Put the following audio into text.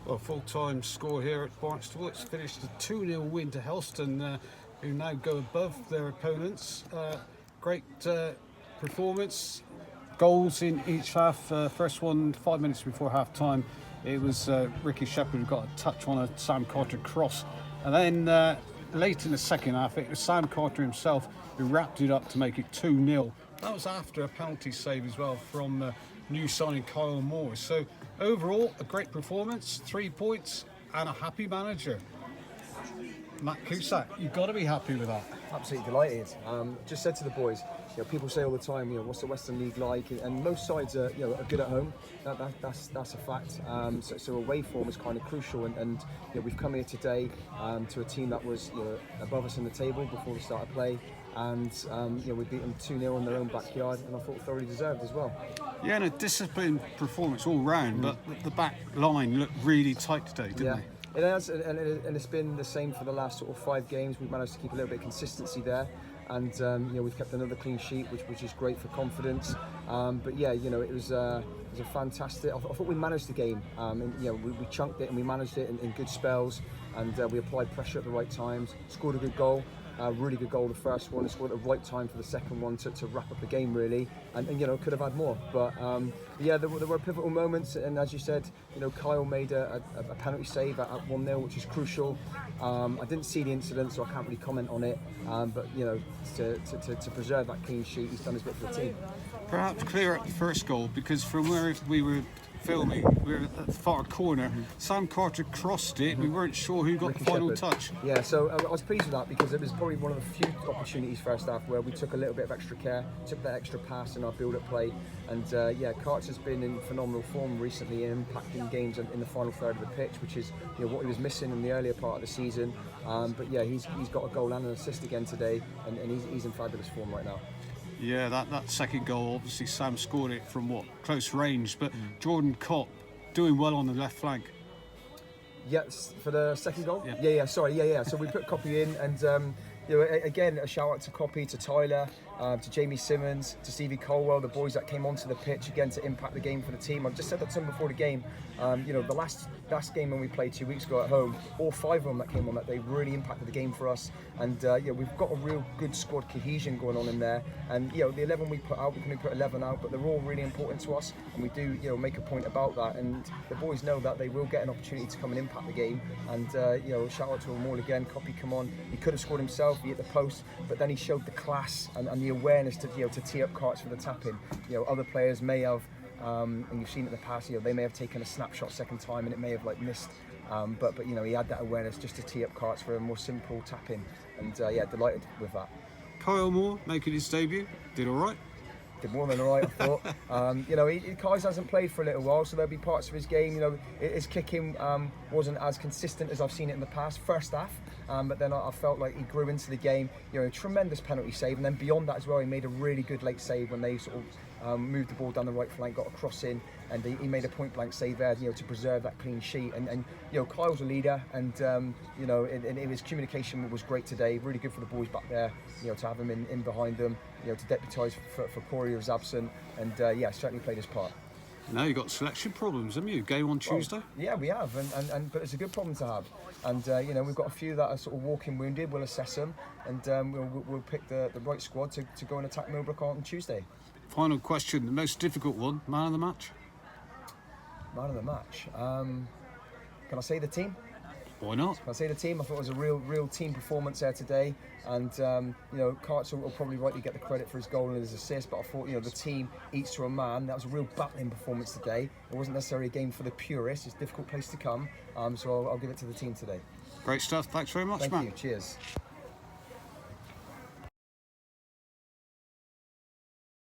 Well, full-time score here at Barnstable. It's finished a 2-0 win to Helston, who now go above their opponents. Great performance. Goals in each half. First one 5 minutes before half-time. It was Ricky Shepherd who got a touch on a Sam Carter cross. And then late in the second half, it was Sam Carter himself who wrapped it up to make it 2-0. That was after a penalty save as well from new signing Kyle Moore. So overall, a great performance, 3 points and a happy manager. Matt Cusack, you've got to be happy with that. Absolutely delighted. Just said to the boys, people say all the time, what's the Western League like? And most sides are, are good at home. That's a fact. So away form is kind of crucial. And we've come here today to a team that was above us in the table before the start of play. And we beat them 2-0 in their own backyard, and I thought thoroughly deserved as well. Yeah, and a disciplined performance all round, but the back line looked really tight today, didn't they? It has, and it's been the same for the last sort of 5 games. We've managed to keep a little bit of consistency there, and we've kept another clean sheet, which is great for confidence. But yeah, it was a fantastic. I thought we managed the game. We chunked it and we managed it in good spells, and we applied pressure at the right times. Scored a good goal. Really good goal, the first one. Scored at the right time for the second one to wrap up the game, really. And could have had more. But there were pivotal moments. And as you said, Kyle made a penalty save at 1-0, which is crucial. I didn't see the incident, so I can't really comment on it. But to preserve that clean sheet, he's done his bit for the team. Perhaps clear up the first goal, because from where we were filming, we were at the far corner. Sam Carter crossed it. We weren't sure who got Ricky the final Shepherd. touch. Yeah, so I was pleased with that, because it was probably one of the few opportunities first half where we took a little bit of extra care, took that extra pass in our build-up play, and Carter's been in phenomenal form recently and impacting games in the final third of the pitch, which is what he was missing in the earlier part of the season. But yeah, he's got a goal and an assist again today, and he's in fabulous form right now. Yeah, that second goal, obviously Sam scored it from close range, but Jordan Kopp doing well on the left flank. Yes, for the second goal? Yeah. Sorry. So we put Coppy in, and again, a shout out to Coppy, to Tyler, to Jamie Simmons, to Stevie Colwell, the boys that came onto the pitch again to impact the game for the team. I've just said that to them before the game. The last game when we played 2 weeks ago at home, all 5 of them that came on that day really impacted the game for us. And we've got a real good squad cohesion going on in there. And the 11 we put out, we can only put 11 out, but they're all really important to us, and we do make a point about that. And the boys know that they will get an opportunity to come and impact the game. And shout out to them all again. Coppy, come on, he could have scored himself. He hit the post, but then he showed the class and the awareness to tee up Carts for the tap-in. Other players may have, and you've seen it in the past, they may have taken a snapshot second time and it may have missed. But he had that awareness just to tee up Carts for a more simple tap-in, and delighted with that. Kyle Moore making his debut, did all right. Did more than all right, I thought. Kyle hasn't played for a little while, so there'll be parts of his game. His kicking wasn't as consistent as I've seen it in the past. First half, but then I felt like he grew into the game. A tremendous penalty save, and then beyond that as well, he made a really good late save when they sort of moved the ball down the right flank, got a cross in, and he made a point-blank save there, to preserve that clean sheet. And Kyle's a leader, and and his communication was great today. Really good for the boys back there, to have him in behind them, to deputise for Corey, who was absent, and certainly played his part. Now you've got selection problems, haven't you? Game on Tuesday? Well, yeah, we have, but it's a good problem to have. And we've got a few that are sort of walking wounded. We'll assess them, and we'll pick the right squad to go and attack Millbrook on Tuesday. Final question, the most difficult one, man of the match? Man of the match. Can I say the team? Why not? Can I say the team? I thought it was a real team performance there today, and Carts will probably rightly get the credit for his goal and his assist, but I thought the team each to a man. That was a real battling performance today. It wasn't necessarily a game for the purists. It's a difficult place to come, so I'll give it to the team today. Great stuff. Thanks very much, Thank Matt. you. Cheers.